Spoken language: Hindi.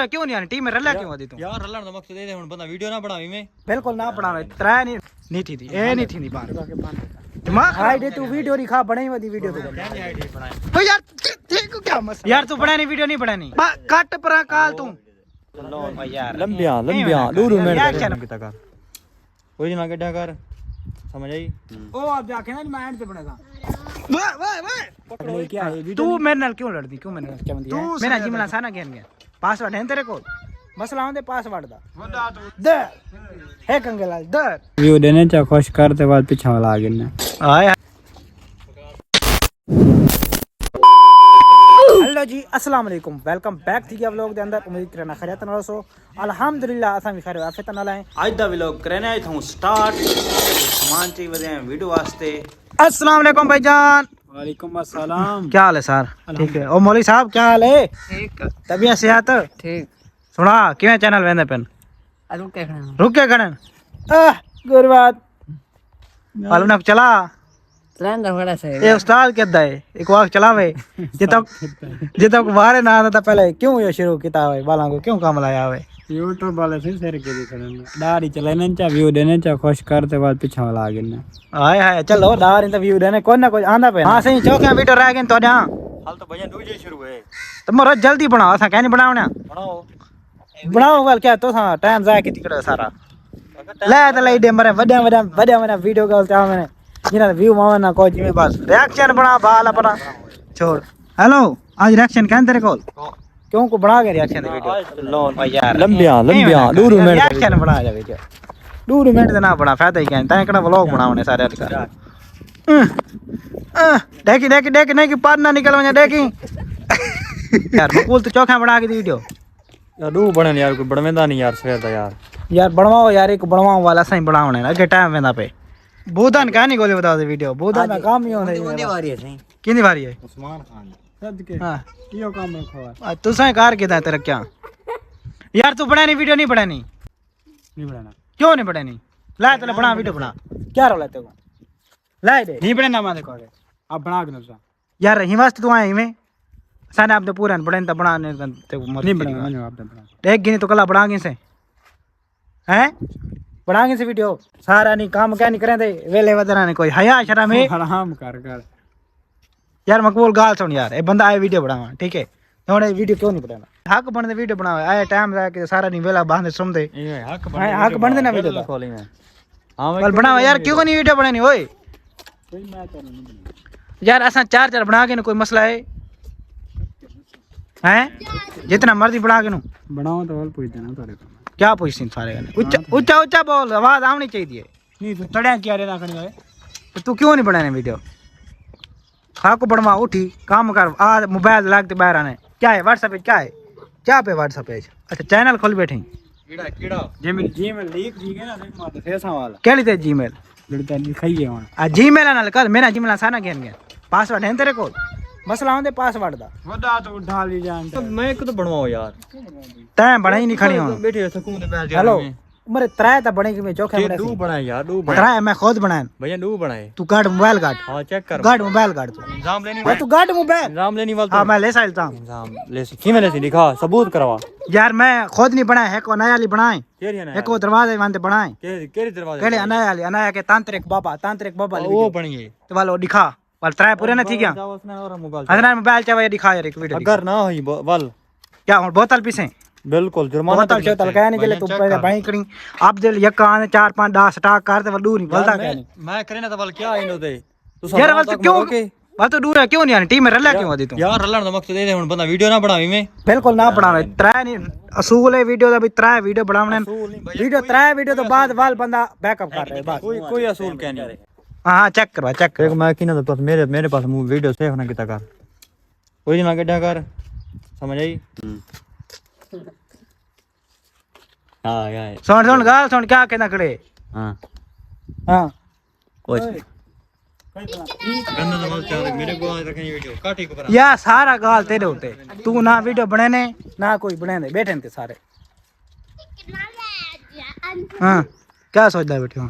क्यों नहीं आनी टीम में रला क्यों आती तू यार रलन दा मकसद ए हुन बंदा वीडियो ना बनावी में बिल्कुल ना बनावे त्रै नहीं थी ए नहीं थी बात दिमाग आईडी तू वीडियो दिखा बनाई वाली वीडियो तो आईडी बनाए ओ यार देखो क्या मसला यार तू बनानी वीडियो नहीं बनानी कट पर काल तू यार लंबिया दूर में किता कर कोई ना गड्ढा कर समझ आई ओ आप जाके ना मैं एंड पे बनेगा वाह वाह वाह क्या है तू मेरे नाल क्यों लड़दी क्यों मेरे नाल क्या बंदी मेरा जिमला साना गेम गया पासवर्ड है तेरे को मसला होंदे पासवर्ड दा बता तू दे है कंगलाल दे व्यू देने चा खुश करते बाद पीछे वाला आ गया हाय हेलो जी अस्सलाम वालेकुम वेलकम बैक थी गया व्लॉग दे अंदर उम्मीद करना खैरियत नाल सो अल्हम्दुलिल्लाह असा भी खैर आफियत नाल है आज दा व्लॉग करने आया था स्टार्ट सामान चाहिए वदे वीडियो वास्ते अस्सलाम वालेकुम भाईजान वालेकुम अस्सलाम क्या हाल है सर ठीक है ओ मौलवी साहब क्या हाल है ठीक तबीयत सेहत ठीक सुना किवें चैनल वेंदे पेन रुक के खड़न गुरबात मालूम ना चला चलांदा बड़ा सही ये उस्ताद कहता है एक वाक चलावे जे तक बाहर ना आता पहले क्यों ये शुरू किया है बाला को क्यों काम लाया है यूट्यूब वाले से सर के दिखने दाढ़ी चलाने चा व्यू देने चा खुश करते बाद पीछे वाला आ गया हाय हाय चलो दार इंटरव्यू देने कोई ना कोई आंदा पे हां सही चौका वीडियो रह गए तो जा हाल तो भैया दूजे शुरू है तुम जल्दी बनाओ असा क्या नहीं बनावना बनाओ बनाओ वाल क्या तो टाइम जाया किती करे सारा ले तो ले दे मरे वड्या वीडियो कॉल चा मैंने जिना व्यू मावे ना कोई जिमे बस रिएक्शन बना बाल अपना छोड़ हेलो आज रिएक्शन क्या तेरे को क्यों को बना के रिएक्शन दे वीडियो यार लंबिया दूर में रिएक्शन बना जा वीडियो दूर मिनट ना बना फायदा ही क्या तय कड़ा व्लॉग बनावने सारे का देखी देखी देखी नहीं कि पार ना निकल वने देखी यार मकबूल तो चौखा बना के दी वीडियो यार दू बने यार कोई बनवेंदा नहीं यार सवेर दा यार बनवाओ यार एक बनवाओ वाला सही बनावने ना के टाइम वेंदा पे बोधन का नहीं गोले बता दे वीडियो बोधन का काम ही होने किंदी वारी है सही किंदी वारी है उस्मान खान सद के हां यो काम रखवा तू सही कार के तेरा क्या यार तू बनानी वीडियो नहीं बनानी नहीं बनाना क्यों नहीं बनानी ला तो बना वीडियो बना क्या रोला तेरे को ला दे नहीं बनाना मां देखो अब बना के ना यार ही वास्ते तू आए में साने आप तो पूरा बड़े तो बनाने ते नहीं बनाना आप बना देख गिनी तो कला बना गए से हैं बना गए से वीडियो सारा नहीं काम क्या नहीं करें दे वेले वदरा ने कोई हया शर्म है हराम कर यार मकबूल गाल सुन यार ए बंदा आए वीडियो बनावा ठीक है थोड़े वीडियो क्यों नहीं बनाना हक बन दे वीडियो बनावे आए टाइम रह के सारा नहीं वेला बांधे सुन दे हक बन दे ना वीडियो खोली में हां कल बनावा यार क्यों नहीं वीडियो बनानी ओए यार असा चार बना के कोई मसला है हैं जितना मर्जी बना के नु बनाओ तो और पूछ देना तारे को क्या पूछती सारे ऊंचा ऊंचा ऊंचा बोल आवाज आनी चाहिए नहीं तो तड़िया क्या रे ना करनी है तो तू क्यों नहीं बनाने वीडियो खाको बनवा उठी काम कर आ मोबाइल लागते बाहर आने क्या है व्हाट्सएप पे क्या पे व्हाट्सएप पे अच्छा चैनल खोल बैठे कीड़ा जीमेल लीक जी गया ना देख माते फेसा वाला क्या लेते जीमेल लड़ता लिखाई है वहां आ जीमेल ना कल मेरा जीमेल साना गेम गया पासवर्ड है तेरे को मसला होंदे पासवर्ड दा वदा तो उठा ली जान तो मैं को तो बनवाओ यार तैं बना ही नहीं खड़ी हो बैठे सुकून दे बैठ जा हेलो मेरे त्राय ता बने कि मैं चौके बने दू बनाए यार दू बनाए त्राय मैं खुद बनाए भैया दू बनाए तू गाड़ मोबाइल गाड़ हां चेक कर गाड़ मोबाइल गाड़ तू इंजाम लेनी तू गाड़ मोबाइल इंजाम लेनी वाला हां मैं ले साइलता हूं इंजाम ले की मैंने से दिखा सबूत करवा यार मैं खुद नहीं बनाया है को नया वाली बनाए केरी ना एक वो दरवाजे वांदे बनाए केरी दरवाजा केले अनाया वाली अनाया के तांत्रिक बाबा वो बनी है तो वालो दिखा वाल त्राय पूरे ना थी क्या उसने और मोबाइल अदना मोबाइल चाहे दिखा यार एक वीडियो अगर ना हुई बल क्या और बोतल पीसे बिल्कुल जुर्माना बोतल चोतल कहने के लिए तुम पहले भाई करी आप दिल यक्का आने 4 5 10 स्टॉक करते वो दूर नहीं बोलता क्या नहीं मैं करे ना तो बल क्या इन दे तू यार वाल तो क्यों वाल तो दूर है क्यों नहीं आनी टीम में रला क्यों आदी तू यार रलन दा मकसद ए हुन बंदा वीडियो ना बनावी में बिल्कुल ना बनावे त्राय नहीं असूल है वीडियो दा भी त्राय वीडियो बनावने वीडियो त्राय वीडियो तो बाद वाल बंदा बैकअप कर रहे बस कोई असूल क्या नहीं हां चेक करवा चेक कर मैं किना तो पास मेरे पास वीडियो सेव ना किता कर कोई ना गड्ढा कर समझ आई हां यार सुन गाल सुन क्या कहना खड़े हां हां कुछ गंदा तो मत चाह मेरे को आज रखनी वीडियो काटी को पर या सारा गाल तेरे होते तू ना वीडियो बनाने ना कोई बनाने बैठे थे सारे हां क्या सोचदा बैठे हो